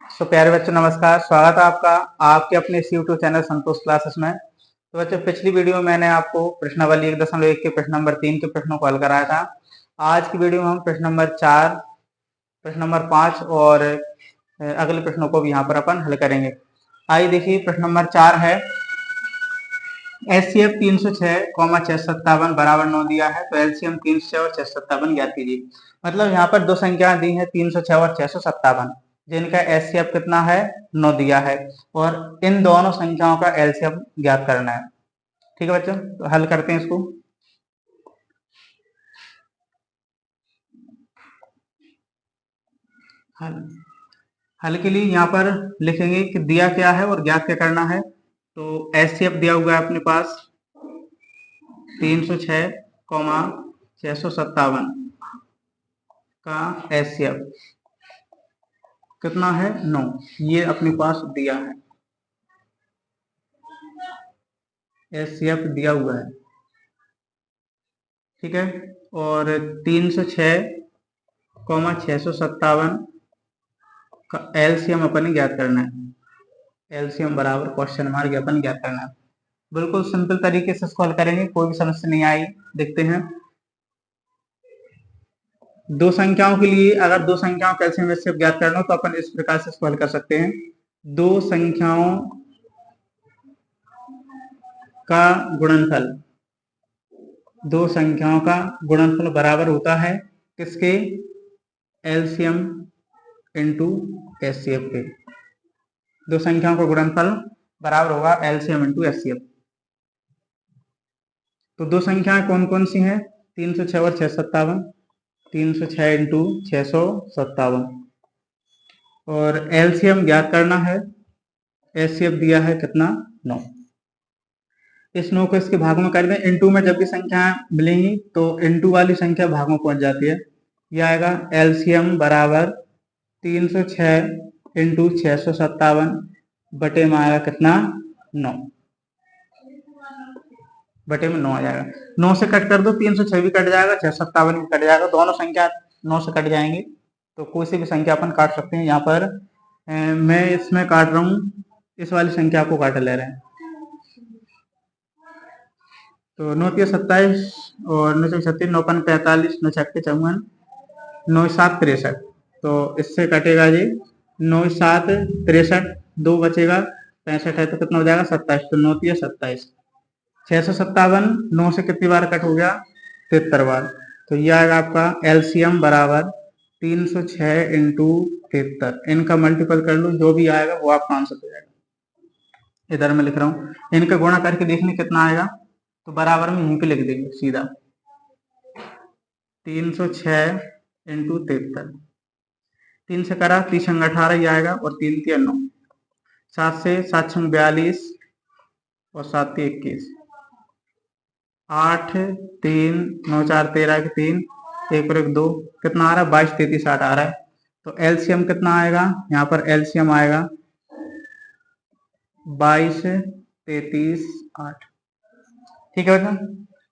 तो प्यारे बच्चों नमस्कार, स्वागत है आपका आपके अपने इस यूट्यूब चैनल संतोष क्लासेस में। तो बच्चों पिछली वीडियो में मैंने आपको प्रश्नावली 1.1 के प्रश्न नंबर 3 के प्रश्नों को हल कराया था। आज की वीडियो में हम प्रश्न नंबर 4, प्रश्न नंबर 5 और अगले प्रश्नों को भी यहाँ पर अपन हल करेंगे। आइए देखिए, प्रश्न नंबर 4 है एचसीएफ 306,657 बराबर 9 दिया है, तो एलसीएम 306 और 657 ज्ञात कीजिए। मतलब यहाँ पर दो संख्या दी है 306 और 657, जिनका एचसीएफ कितना है 9 दिया है, और इन दोनों संख्याओं का एलसीएम ज्ञात करना है। ठीक है बच्चों, तो हल करते हैं इसको। हल हल के लिए यहाँ पर लिखेंगे कि दिया क्या है और ज्ञात क्या करना है। तो एचसीएफ दिया हुआ है अपने पास 306,657 का एचसीएफ कितना है 9, ये अपने पास दिया है, एचसीएफ दिया हुआ है। ठीक है, और 306,657 का एलसीएम अपन ज्ञात करना है। एलसीएम बराबर क्वेश्चन मार्क अपन ज्ञात करना है। बिल्कुल सिंपल तरीके से इसको हल करेंगे, कोई भी समस्या नहीं आई। देखते हैं, दो संख्याओं के लिए अगर दो संख्याओं का एलसीएम एचसीएफ ज्ञात करना हो तो अपन इस प्रकार से इसको हल कर सकते हैं। दो संख्याओं का गुणनफल, दो संख्याओं का गुणनफल बराबर होता है किसके, एलसीएम इंटू एचसीएफ के। दो संख्याओं का गुणनफल बराबर होगा एलसीएम इंटू एचसीएफ। तो दो संख्याएं कौन कौन सी हैं, 306 और 657, 306 इंटू 657, और एलसीएम ज्ञात करना है। एचसीएफ दिया है कितना 9। इस 9 को इसके भागों में कर दें, इंटू में जब भी संख्या मिलेंगी तो इंटू वाली संख्या भागों में पहुंच जाती है। यह आएगा एलसीएम बराबर 306 इंटू 657 बटे में आएगा कितना 9, बटे में 9 आ जाएगा। 9 से कट कर दो, 306 भी कट जाएगा, 657 भी कट जाएगा, दोनों संख्या 9 से कट जाएंगे, तो कोई सी भी संख्या अपन काट सकते हैं। यहाँ पर मैं इसमें काट रहा हूँ, इस वाली संख्या को काट ले रहे हैं। तो 9 3 27 और 9 6 36, 9 5 45, 9 6 54, 9 7 63, तो इससे कटेगा जी 9 7 63, 2 बचेगा 65 है, तो कितना हो जाएगा 27, तो 9 3 27। 657 9 से कितनी बार कट हो गया 73 बार, तो ये आएगा आपका एलसीएम बराबर 306 इंटू 73। इनका मल्टीपल कर लो, जो भी आएगा वो आपका आंसर हो जाएगा। इधर मैं लिख रहा हूँ, इनका गुणा करके देखने कितना आएगा, तो बराबर में यहीं पे लिख देंगे सीधा 306 इंटू 73। 3 से करा 3 18 ही आएगा, और 3 3 9, 7 से 7 6 42 और 7 3 21, 8 3 9 4 13 के 3, 1 और 1 2, कितना आ रहा है 22 33 8 आ रहा है। तो एलसीएम कितना आएगा, यहाँ पर एलसीएम आएगा 22 33 8। ठीक है बच्चों,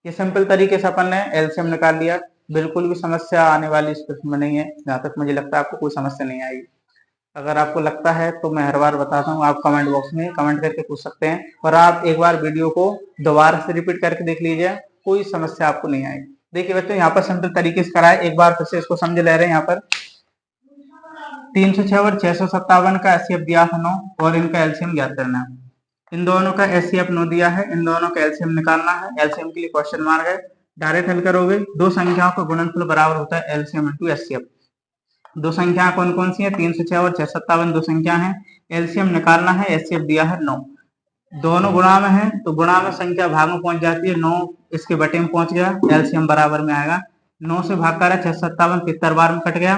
ये सिंपल तरीके से अपन ने एलसीएम निकाल लिया। बिल्कुल भी समस्या आने वाली इस प्रश्न में नहीं है, जहाँ तक मुझे लगता है आपको कोई समस्या नहीं आएगी। अगर आपको लगता है तो मैं हर बार बताता हूँ, आप कमेंट बॉक्स में कमेंट करके पूछ सकते हैं, और आप एक बार वीडियो को दोबारा से रिपीट करके देख लीजिए, कोई समस्या आपको नहीं आएगी। देखिए बच्चों, यहाँ पर सिंपल तरीके से कराए, एक बार फिर से इसको समझ ले रहे हैं। यहाँ पर 306 और 657 का एचसीएफ दिया था 9, और इनका एलसीएम ज्ञात करना है। इन दोनों का एचसीएफ 9 दिया है, इन दोनों का एलसीएम निकालना है। एलसीएम के लिए क्वेश्चन मार्क है, डायरेक्ट हल करोगे। दो संख्याओं का गुणनफल बराबर होता है एलसीएम इंटू एचसीएफ। दो संख्या कौन कौन सी है, 306 और 657 दो संख्या है, एलसीएम निकालना है। एचसीएफ दिया है 9, दोनों गुणा में है, तो गुणा में संख्या भाग में पहुंच जाती है, 9 इसके बटे में पहुंच गया, एलसीएम बराबर में आएगा 9 से भाग कर 657 73 बार में कट गया,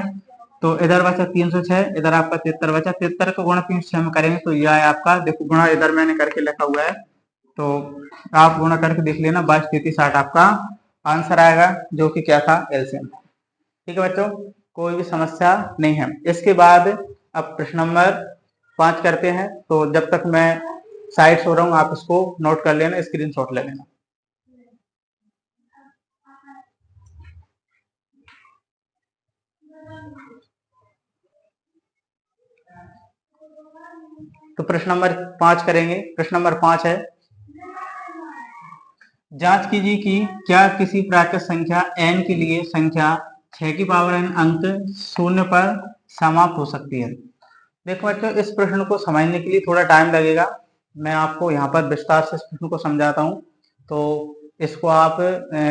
तो इधर बचा 306, इधर आपका 73 बचा। 73 का गुणा 306 में करेंगे तो यह है आपका, देखो गुणा इधर मैंने करके लिखा हुआ है, तो आप गुणा करके देख लेना, 22 33 8 आपका आंसर आएगा, जो कि क्या था एलसीएम। ठीक है बच्चों, कोई भी समस्या नहीं है। इसके बाद अब प्रश्न नंबर 5 करते हैं, तो जब तक मैं साइड हो रहा हूँ आप इसको नोट कर लेना, स्क्रीनशॉट ले लेना। तो प्रश्न नंबर 5 करेंगे। प्रश्न नंबर 5 है, जांच कीजिए कि क्या किसी प्राकृत संख्या n के लिए संख्या 6 की पावर n अंक शून्य पर समाप्त हो सकती है। देखो बच्चों, इस प्रश्न को समझने के लिए थोड़ा टाइम लगेगा। मैं आपको यहाँ पर विस्तार से इस प्रश्न को समझाता हूँ। तो इसको आप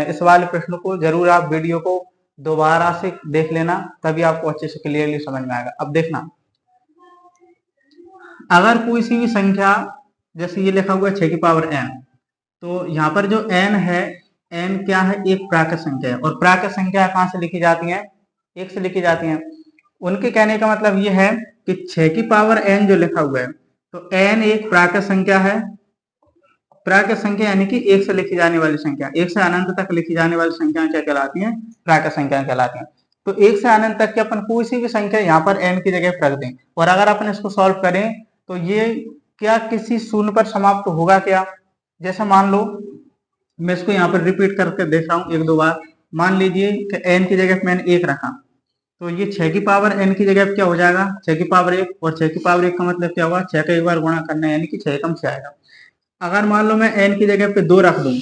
इस वाले प्रश्न को जरूर आप वीडियो को दोबारा से देख लेना, तभी आपको अच्छे से क्लियरली समझ में आएगा। अब देखना, अगर कोई सी भी संख्या, जैसे ये लिखा हुआ है 6 की पावर n, तो यहाँ पर जो n है, n क्या है, एक प्राकृत संख्या है। और प्राकृत संख्या कहाँ से लिखी जाती है, 1 से लिखी जाती है। उनके कहने का मतलब ये है कि 6 की पावर n जो लिखा हुआ है, तो n एक प्राकृत संख्या है। प्राकृत संख्या यानी कि 1 से लिखी जाने वाली संख्या, 1 से अनंत तक लिखी जाने वाली संख्या क्या कहलाती है, प्राकृत संख्या कहलाती है। तो 1 से अनंत तक के अपन कोई सी भी संख्या यहाँ पर n की जगह रख दें, और अगर अपन इसको सॉल्व करें तो ये क्या किसी शून्य पर समाप्त होगा क्या। जैसे मान लो, मैं इसको यहाँ पर रिपीट करके देख रहा हूँ 1-2 बार। मान लीजिए कि n की जगह मैंने 1 रखा, तो ये 6 की पावर n की जगह क्या हो जाएगा, 6 की पावर 1। और 6 की पावर 1 का मतलब क्या होगा, 6 का एक बार गुणा करना है, यानी कि 6 एकम 6 आएगा। अगर मान लो मैं n की जगह पे 2 रख दूं,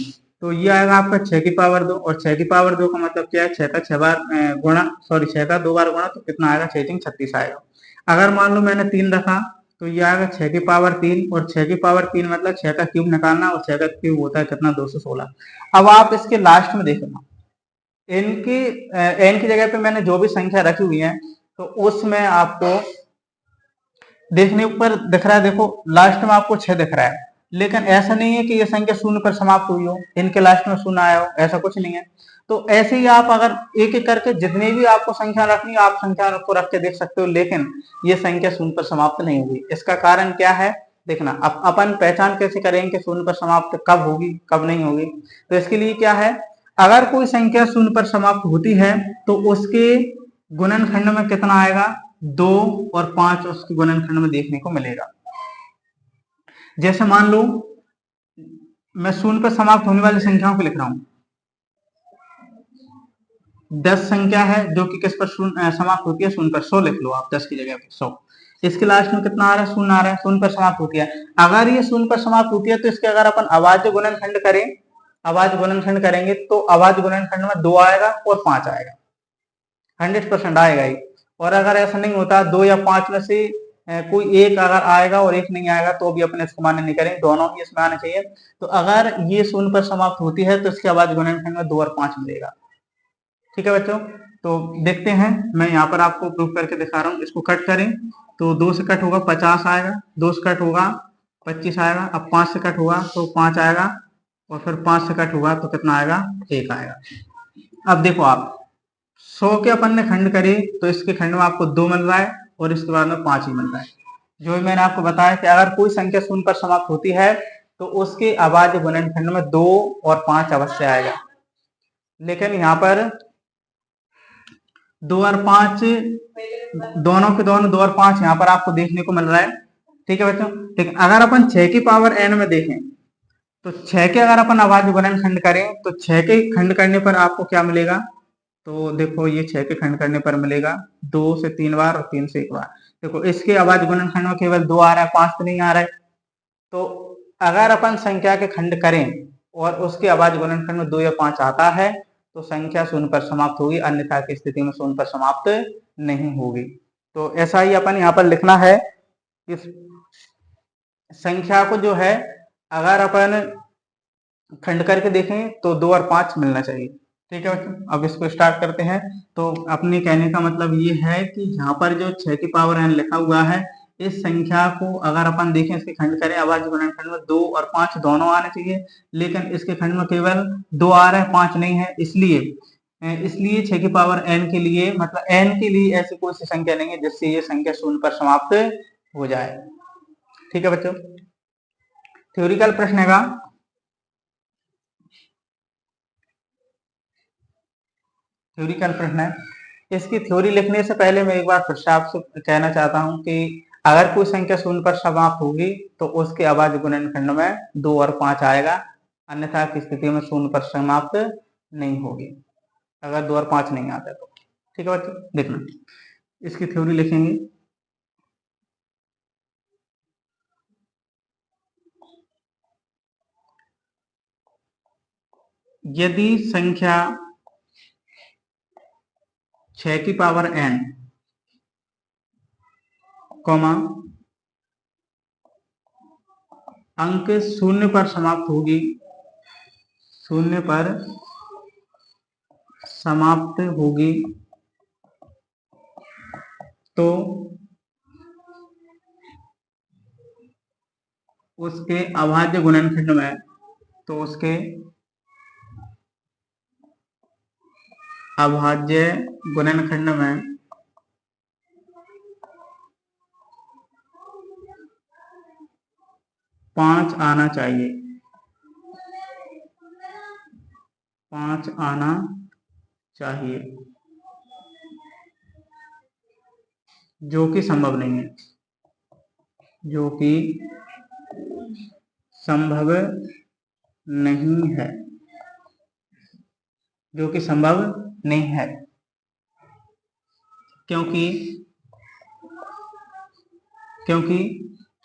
तो ये आएगा आपका 6 की पावर 2। और 6 की पावर 2 का मतलब क्या है, 6 का 6 बार गुणा, सॉरी 6 का 2 बार गुणा, तो कितना आएगा, 6 36 आएगा। अगर मान लो मैंने 3 रखा, तो ये आएगा 6 की पावर 3। और 6 की पावर 3 मतलब 6 का क्यूब निकालना, और 6 का क्यूब होता है कितना, 216। अब आप इसके लास्ट में देखना, इनकी n की जगह पे मैंने जो भी संख्या रखी हुई है, तो उसमें आपको देखने पर दिख रहा है, देखो लास्ट में आपको 6 दिख रहा है। लेकिन ऐसा नहीं है कि ये संख्या शून्य पर समाप्त हुई हो, इनके लास्ट में शून्य आया हो, ऐसा कुछ नहीं है। तो ऐसे ही आप अगर एक एक करके जितनी भी आपको संख्या रखनी है, आप संख्या को रख के देख सकते हो, लेकिन ये संख्या शून्य पर समाप्त नहीं होगी। इसका कारण क्या है, देखना। अब अपन पहचान कैसे करेंगे कि शून्य पर समाप्त कब होगी, कब नहीं होगी। तो इसके लिए क्या है, अगर कोई संख्या शून्य पर समाप्त होती है, तो उसके गुणनखंड में कितना आएगा, 2 और 5 उसके गुणनखंड में देखने को मिलेगा। जैसे मान लो मैं शून्य पर समाप्त होने वाली संख्याओं को लिख रहा हूं। 10 संख्या है जो कि किस पर समाप्त होती है, शून्य पर। 100 लिख लो आप, 10 की जगह 100। इसके लास्ट में कितना आ रहा है, शून्य आ रहा है, शून्य पर समाप्त होती है। अगर ये शून्य पर समाप्त होती है, तो इसके अगर अपन अभाज्य गुणनखंड करें, अभाज्य गुणनखंड करेंगे, तो अभाज्य गुणनखंड में 2 आएगा और 5 आएगा, 100% आएगा ही। और अगर ऐसा नहीं होता, 2 या 5 में से कोई एक अगर आएगा और एक नहीं आएगा, तो भी अपने इसको मान्य नहीं करें, दोनों ही इसमें आना चाहिए। तो अगर ये शून्य पर समाप्त होती है, तो इसके बाद गुणनखंड में 2 और 5 मिलेगा। ठीक है बच्चों, तो देखते हैं, मैं यहाँ पर आपको प्रूफ करके दिखा रहा हूँ। इसको कट करें तो 2 से कट होगा 50 आएगा, 2 से कट होगा 25 आएगा। अब 5 से कट होगा तो 5 आएगा, और फिर 5 से कट होगा तो कितना आएगा, 1 आएगा। अब देखो आप, 100 के अपन ने खंड करे, तो इसके खंड में आपको 2 मिल रहा है, और इसके बाद में 5 ही मिल रहा है। जो मैंने आपको बताया कि अगर कोई संख्या शून्य पर समाप्त होती है, तो उसके अभाज्य गुणनखंड में 2 और 5 अवश्य आएगा। लेकिन यहाँ पर 2 और 5 दोनों के दोनों 2 और 5 यहाँ पर आपको देखने को मिल रहा है। ठीक है बच्चों, लेकिन अगर अपन 6 की पावर n में देखें, तो 6 के अगर अपन अभाज्य गुणनखंड करें, तो 6 के खंड करने पर आपको क्या मिलेगा, तो देखो ये 6 के खंड करने पर मिलेगा 2 से 3 बार और 3 से 1 बार। देखो इसके अभाज्य गुणनखंड में केवल 2 आ रहा है, 5 तो नहीं आ रहा है। तो अगर अपन संख्या के खंड करें और उसके अभाज्य गुणनखंड में 2 या 5 आता है, तो संख्या शून्य पर समाप्त होगी, अन्यथा की स्थिति में शून्य पर समाप्त नहीं होगी। तो ऐसा ही अपन यहाँ पर लिखना है, इस संख्या को जो है अगर अपन खंड करके देखें तो 2 और 5 मिलना चाहिए। ठीक है बच्चों, अब इसको स्टार्ट करते हैं। तो अपने कहने का मतलब ये है कि यहाँ पर जो 6 की पावर n लिखा हुआ है, इस संख्या को अगर अपन देखें, इसके खंड करें, अभाज्य गुणनखंड में 2 और 5 दोनों आने चाहिए, लेकिन इसके खंड में केवल 2 आ रहा है, 5 नहीं है। इसलिए 6 की पावर n के लिए, मतलब n के लिए ऐसी कोई सी संख्या नहीं है जिससे ये संख्या शून्य पर समाप्त हो जाए। ठीक है बच्चों, थ्योरिकल प्रश्न है, थ्योरिकल प्रश्न है। इसकी थ्योरी लिखने से पहले मैं एक बार फिर से आपसे कहना चाहता हूं कि अगर कोई संख्या शून्य पर समाप्त होगी, तो उसके अभाज्य गुणनखंड में 2 और 5 आएगा, अन्यथा की स्थिति में शून्य पर समाप्त नहीं होगी, अगर 2 और 5 नहीं आता तो। ठीक है बच्चों, देखना इसकी थ्योरी लिखेंगे। यदि संख्या 6 की पावर n, कॉमा अंक 0 पर समाप्त होगी, 0 पर समाप्त होगी, तो उसके अभाज्य गुणनखंड में, तो उसके अभाज्य गुणनखंड में 5 आना चाहिए, 5 आना चाहिए, जो कि संभव नहीं है, जो कि संभव नहीं है, जो कि संभव नहीं है, क्योंकि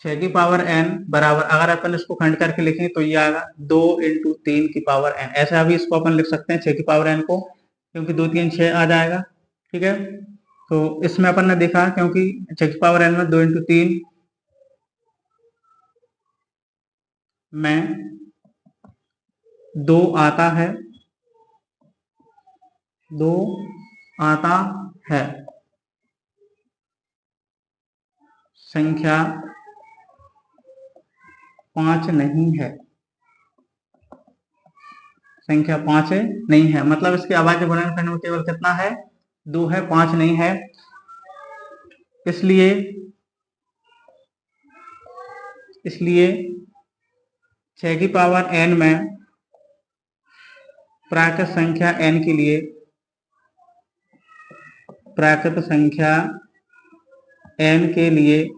6 की पावर n बराबर, अगर अपन इसको खंड करके लिखें तो ये आएगा 2 × 3 की पावर n। ऐसा भी इसको अपन लिख सकते हैं 6 की पावर n को, क्योंकि 2 3 6 आ जाएगा। ठीक है, तो इसमें अपन ने देखा क्योंकि 6 की पावर n में 2 × 3 में 2 आता है, 2 आता है, संख्या 5 नहीं है, संख्या 5 नहीं है, मतलब इसके अभाज्य गुणनखंड में केवल कितना है, 2 है, 5 नहीं है। इसलिए 6 की पावर n में प्राकृत संख्या n के लिए, प्राकृत संख्या n के लिए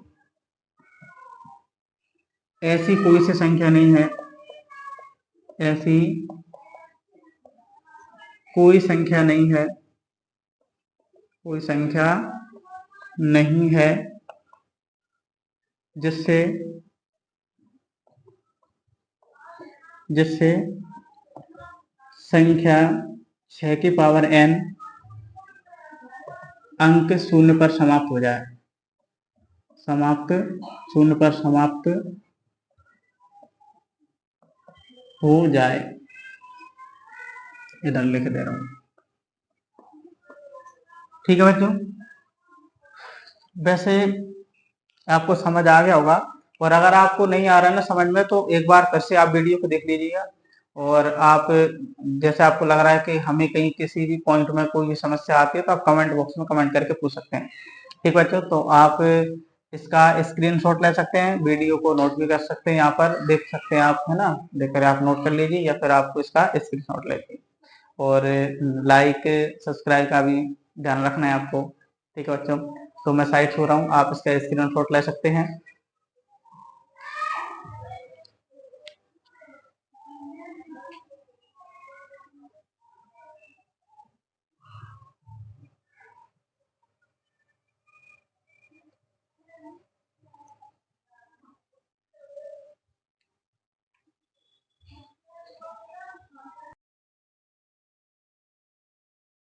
ऐसी कोई सी संख्या नहीं है, ऐसी कोई संख्या नहीं है, कोई संख्या नहीं है जिससे संख्या 6 की पावर n अंक 0 पर समाप्त हो जाए, 0 पर समाप्त हो जाए। इधर लिख दे रहा हूं। ठीक है बच्चों, वैसे आपको समझ आ गया होगा, और अगर आपको नहीं आ रहा है ना समझ में, तो एक बार फिर से आप वीडियो को देख लीजिएगा, और आप जैसे आपको लग रहा है कि हमें कहीं किसी भी पॉइंट में कोई भी समस्या आती है तो आप कमेंट बॉक्स में कमेंट करके पूछ सकते हैं। ठीक बच्चों, तो आप इसका स्क्रीनशॉट ले सकते हैं, वीडियो को नोट भी कर सकते हैं, यहाँ पर देख सकते हैं आप, है ना, देखकर आप नोट कर लीजिए, या फिर आपको इसका स्क्रीनशॉट लेके, और लाइक सब्सक्राइब का भी ध्यान रखना है आपको। ठीक है बच्चों, तो मैं साइड हो रहा हूँ, आप इसका स्क्रीनशॉट ले सकते हैं।